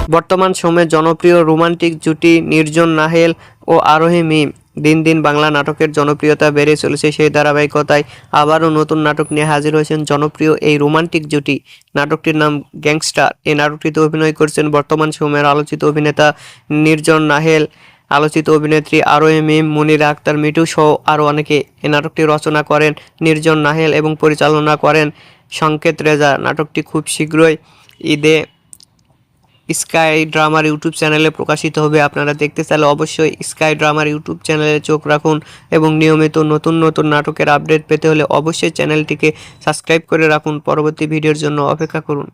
বর্তমান সময়ে জনপ্রিয় রোমান্টিক জুটি নির্জন নাহেল ও আরোহী মিম। দিন দিন বাংলা নাটকের জনপ্রিয়তা বেড়ে চলেছে, সেই ধারাবাহিকতায় আবারও নতুন নাটক নিয়ে হাজির হয়েছেন জনপ্রিয় এই রোমান্টিক জুটি। নাটকটির নাম গ্যাংস্টার। এই নাটকটিতে অভিনয় করছেন বর্তমান সময়ের আলোচিত অভিনেতা নির্জন নাহেল, আলোচিত অভিনেত্রী আরোহী মিম, মুনিরা আক্তার মিঠু সহ আরও অনেকে। এই নাটকটি রচনা করেন নির্জন নাহেল এবং পরিচালনা করেন সংকেত রেজা। নাটকটি খুব শীঘ্রই ঈদে স্কাই ড্রামার ইউটিউব চ্যানেলে প্রকাশিত হবে। আপনারা দেখতে চাইলে অবশ্যই স্কাই ড্রামার ইউটিউব চ্যানেলে চোখ রাখুন এবং নিয়মিত নতুন নতুন নাটকের আপডেট পেতে হলে অবশ্যই চ্যানেলটিকে সাবস্ক্রাইব করে রাখুন। পরবর্তী ভিডিওর জন্য অপেক্ষা করুন।